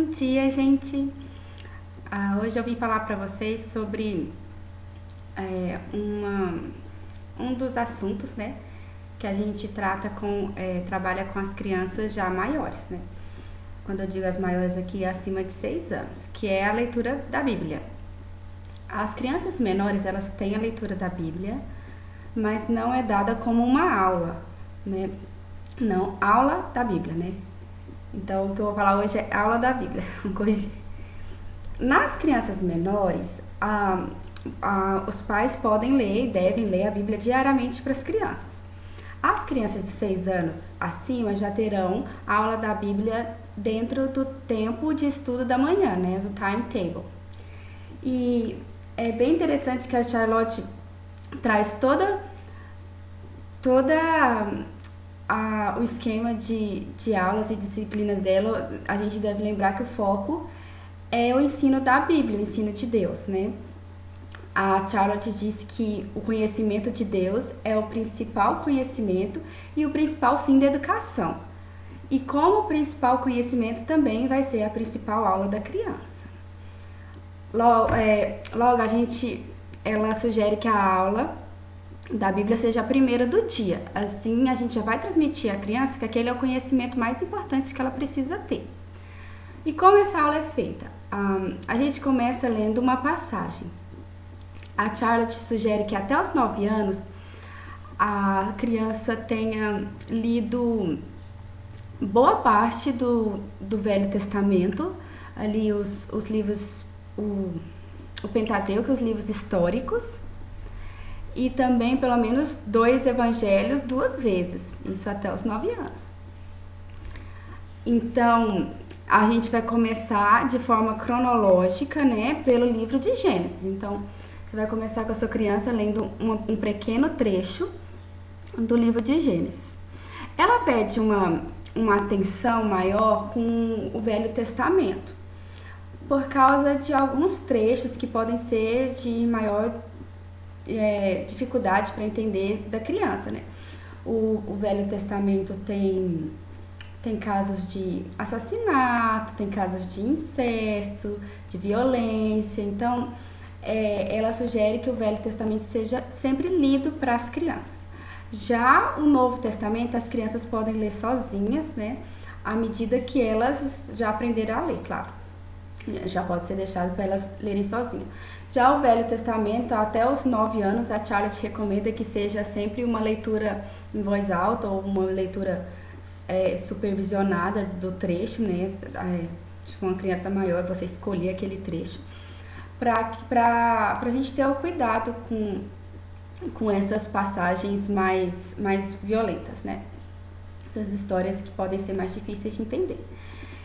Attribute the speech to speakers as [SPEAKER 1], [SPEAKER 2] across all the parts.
[SPEAKER 1] Bom dia, gente! Hoje eu vim falar para vocês sobre é, uma, um dos assuntos, né, que a gente trabalha com as crianças já maiores, né? Quando eu digo as maiores aqui, é acima de 6 anos, que é a leitura da Bíblia. As crianças menores, elas têm a leitura da Bíblia, mas não é dada como uma aula, né? Não, aula da Bíblia, né? Então, o que eu vou falar hoje é aula da Bíblia, vou corrigir. Nas crianças menores, os pais podem ler e devem ler a Bíblia diariamente para as crianças. As crianças de 6 anos acima já terão a aula da Bíblia dentro do tempo de estudo da manhã, né, do timetable. E é bem interessante que a Charlotte traz o esquema de aulas e disciplinas dela. A gente deve lembrar que o foco é o ensino da Bíblia, o ensino de Deus, né? A Charlotte diz que o conhecimento de Deus é o principal conhecimento e o principal fim da educação. E como o principal conhecimento também vai ser a principal aula da criança. Logo ela sugere que a aula da Bíblia seja a primeira do dia. Assim, a gente já vai transmitir à criança que aquele é o conhecimento mais importante que ela precisa ter. E como essa aula é feita? A gente começa lendo uma passagem. A Charlotte sugere que até os 9 anos a criança tenha lido boa parte do Velho Testamento, ali os livros, o Pentateuco, os livros históricos, e também pelo menos 2 evangelhos 2 vezes, isso até os 9 anos. Então, a gente vai começar de forma cronológica, né, pelo livro de Gênesis. Então, você vai começar com a sua criança lendo um pequeno trecho do livro de Gênesis. Ela pede uma atenção maior com o Velho Testamento, por causa de alguns trechos que podem ser de maior dificuldade para entender da criança, né? O Velho Testamento tem casos de assassinato, tem casos de incesto, de violência. Então, ela sugere que o Velho Testamento seja sempre lido para as crianças. Já o Novo Testamento, as crianças podem ler sozinhas, né? À medida que elas já aprenderem a ler, claro. Já pode ser deixado para elas lerem sozinhas. Já o Velho Testamento, até os 9 anos, a Charlotte recomenda que seja sempre uma leitura em voz alta ou uma leitura supervisionada do trecho, né? Se for uma criança maior, você escolher aquele trecho, para a gente ter o cuidado com essas passagens mais violentas, né? Essas histórias que podem ser mais difíceis de entender.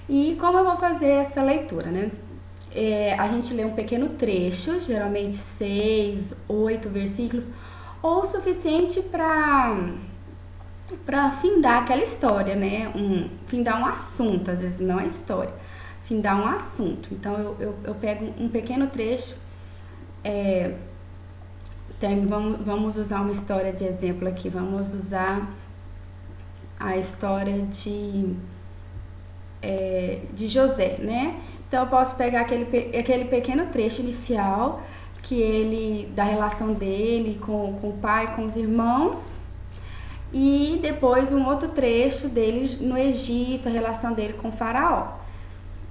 [SPEAKER 1] E como eu vou fazer essa leitura, né? A gente lê um pequeno trecho, geralmente 6, 8 versículos, ou o suficiente para findar aquela história, né? Findar um assunto, às vezes não a história, findar um assunto. Então eu pego um pequeno trecho, vamos usar uma história de exemplo aqui, vamos usar a história de José, né? Então eu posso pegar aquele pequeno trecho inicial da relação dele com o pai, com os irmãos, e depois um outro trecho dele no Egito, a relação dele com o faraó.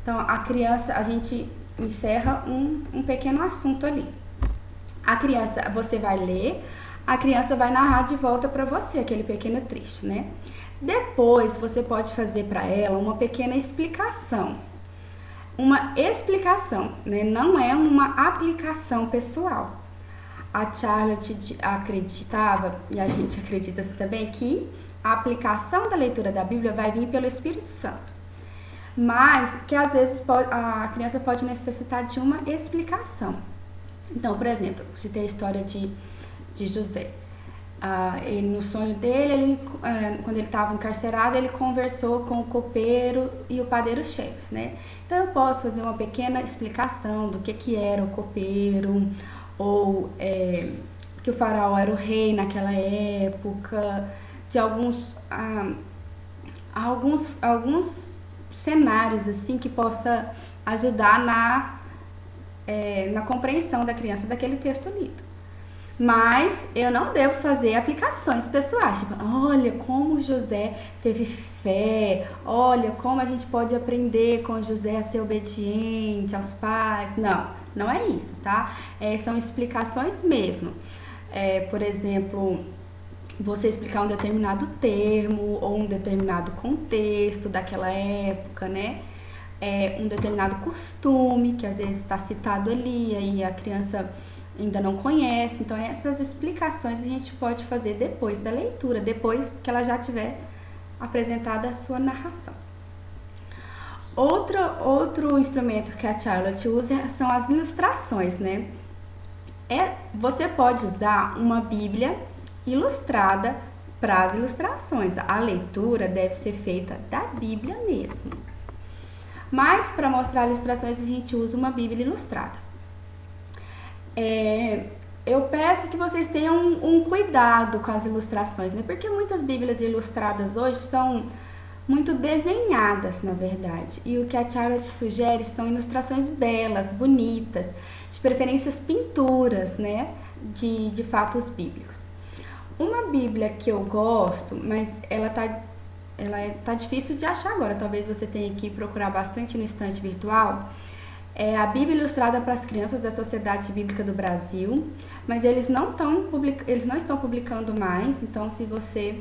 [SPEAKER 1] Então a gente encerra um pequeno assunto ali. Você vai ler, a criança vai narrar de volta para você aquele pequeno trecho, né? Depois você pode fazer para ela uma pequena explicação. Uma explicação, né? Não é uma aplicação pessoal. A Charlotte acreditava, e a gente acredita assim também, que a aplicação da leitura da Bíblia vai vir pelo Espírito Santo. Mas que às vezes a criança pode necessitar de uma explicação. Então, por exemplo, se tem a história de José. No sonho dele, quando ele estava encarcerado, ele conversou com o copeiro e o padeiro-chefe, né? Então eu posso fazer uma pequena explicação do que era o copeiro, ou que o faraó era o rei naquela época, de alguns cenários assim que possa ajudar na compreensão da criança daquele texto lido. Mas eu não devo fazer aplicações pessoais, tipo, olha como José teve fé, olha como a gente pode aprender com José a ser obediente aos pais. Não, não é isso, tá? São explicações mesmo. Por exemplo, você explicar um determinado termo ou um determinado contexto daquela época, né? Um determinado costume que às vezes está citado ali e a criança ainda não conhece. Então, essas explicações a gente pode fazer depois da leitura, depois que ela já tiver apresentada a sua narração. Outro instrumento que a Charlotte usa são as ilustrações, né? Você pode usar uma Bíblia ilustrada para as ilustrações. A leitura deve ser feita da Bíblia mesmo. Mas, para mostrar ilustrações, a gente usa uma Bíblia ilustrada. Eu peço que vocês tenham um cuidado com as ilustrações, né? Porque muitas Bíblias ilustradas hoje são muito desenhadas, na verdade. E o que a Charlotte sugere são ilustrações belas, bonitas, de preferências pinturas, né? De fatos bíblicos. Uma Bíblia que eu gosto, mas ela tá difícil de achar agora, talvez você tenha que procurar bastante no estante virtual, é a Bíblia Ilustrada para as Crianças da Sociedade Bíblica do Brasil, mas eles não estão publicando mais, então se você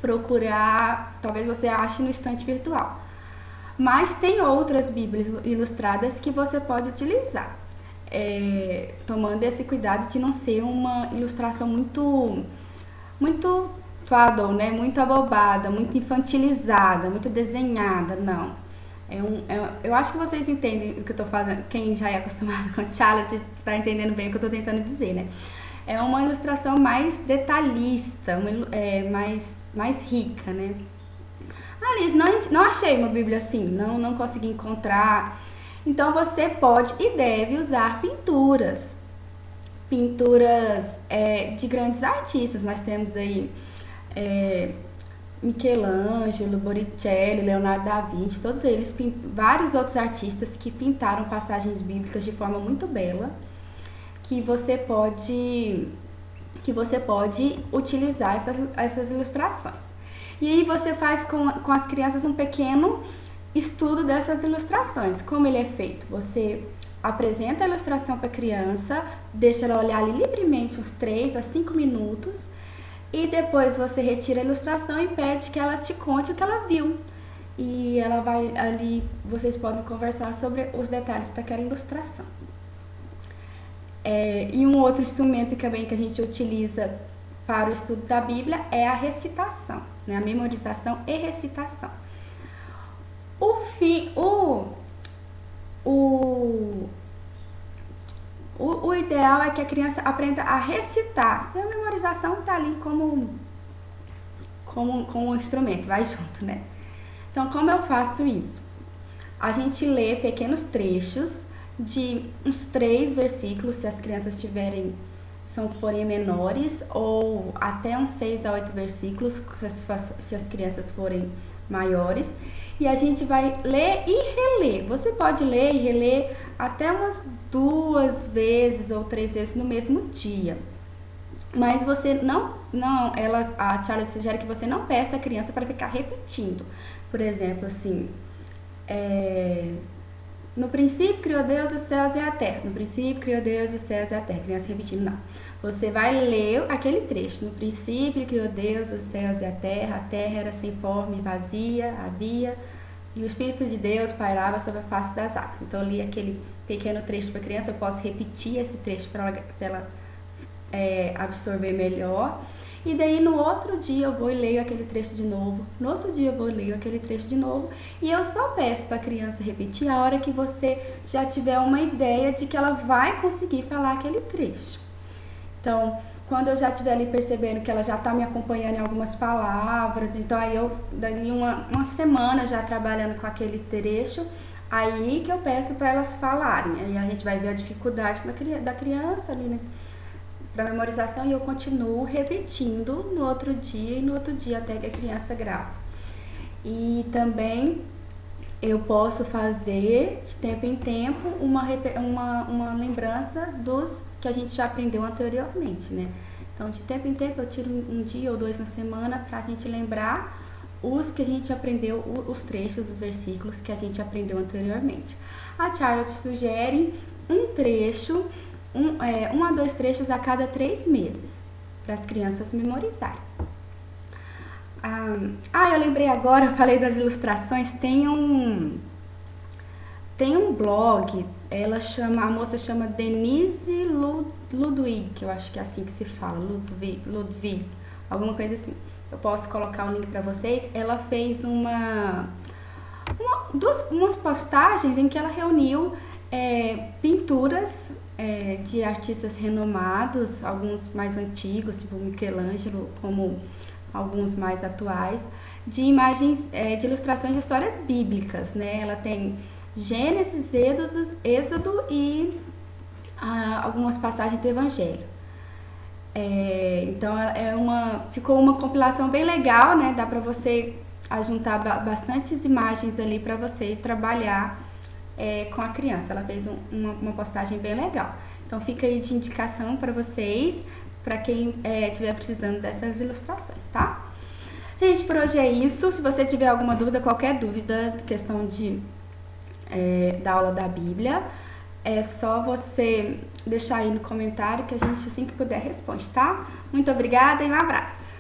[SPEAKER 1] procurar, talvez você ache no estante virtual. Mas tem outras Bíblias ilustradas que você pode utilizar, tomando esse cuidado de não ser uma ilustração muito twaddle, né? Muito abobada, muito infantilizada, muito desenhada, não. Eu acho que vocês entendem o que eu tô fazendo. Quem já é acostumado com a Charlotte tá entendendo bem o que eu tô tentando dizer, né? É uma ilustração mais detalhista, mais rica, né? Alice, não achei uma Bíblia assim, não consegui encontrar. Então você pode e deve usar pinturas de grandes artistas. Nós temos aí Michelangelo, Botticelli, Leonardo da Vinci, todos eles, vários outros artistas que pintaram passagens bíblicas de forma muito bela, que você pode utilizar essas ilustrações. E aí você faz com as crianças um pequeno estudo dessas ilustrações. Como ele é feito? Você apresenta a ilustração para a criança, deixa ela olhar ali livremente uns 3 a 5 minutos, e depois você retira a ilustração e pede que ela te conte o que ela viu. E ela vai ali, vocês podem conversar sobre os detalhes daquela ilustração. E um outro instrumento também que a gente utiliza para o estudo da Bíblia é a recitação, né? A memorização e recitação. O ideal é que a criança aprenda a recitar. E a memorização está ali como um instrumento, vai junto, né? Então, como eu faço isso? A gente lê pequenos trechos de uns 3 versículos, se as crianças forem menores, ou até uns 6 a 8 versículos, se as crianças forem maiores. E a gente vai ler e reler. Você pode ler e reler até umas 2 vezes ou 3 vezes no mesmo dia. Mas você a Charlotte sugere que você não peça a criança para ficar repetindo. Por exemplo, assim, no princípio criou Deus os céus e a terra. No princípio criou Deus os céus e a terra. Criança repetindo, não. Você vai ler aquele trecho. No princípio criou Deus os céus e a terra era sem forma e vazia, havia, e o Espírito de Deus pairava sobre a face das águas. Então eu li aquele pequeno trecho para a criança, eu posso repetir esse trecho para ela absorver melhor. E daí no outro dia eu vou e leio aquele trecho de novo. No outro dia eu vou e leio aquele trecho de novo. E eu só peço para a criança repetir a hora que você já tiver uma ideia de que ela vai conseguir falar aquele trecho. Então, quando eu já estiver ali percebendo que ela já está me acompanhando em algumas palavras, então aí eu, dali uma semana já trabalhando com aquele trecho, aí que eu peço para elas falarem. Aí a gente vai ver a dificuldade da criança ali, né, para memorização, e eu continuo repetindo no outro dia e no outro dia até que a criança grava. E também eu posso fazer de tempo em tempo uma lembrança dos que a gente já aprendeu anteriormente, né? Então, de tempo em tempo eu tiro um dia ou dois na semana pra gente lembrar os que a gente aprendeu, os trechos, os versículos que a gente aprendeu anteriormente. A Charlotte sugere um trecho, um a dois trechos a cada 3 meses, para as crianças memorizarem. Eu lembrei agora, falei das ilustrações, tem um blog, a moça chama Denise Ludwig, que eu acho que é assim que se fala, Ludwig, alguma coisa assim. Eu posso colocar o link para vocês. Ela fez umas postagens em que ela reuniu pinturas de artistas renomados, alguns mais antigos, tipo Michelangelo, como alguns mais atuais, de imagens, de ilustrações de histórias bíblicas, né? Ela tem Gênesis, Êxodo e algumas passagens do Evangelho. Então ficou uma compilação bem legal, né? Dá para você juntar bastantes imagens ali para você trabalhar com a criança. Ela fez uma postagem bem legal. Então fica aí de indicação para vocês, para quem estiver precisando dessas ilustrações, tá? Gente, por hoje é isso. Se você tiver alguma dúvida, qualquer dúvida, questão da aula da Bíblia, é só você deixar aí no comentário que a gente, assim que puder, responde, tá? Muito obrigada e um abraço!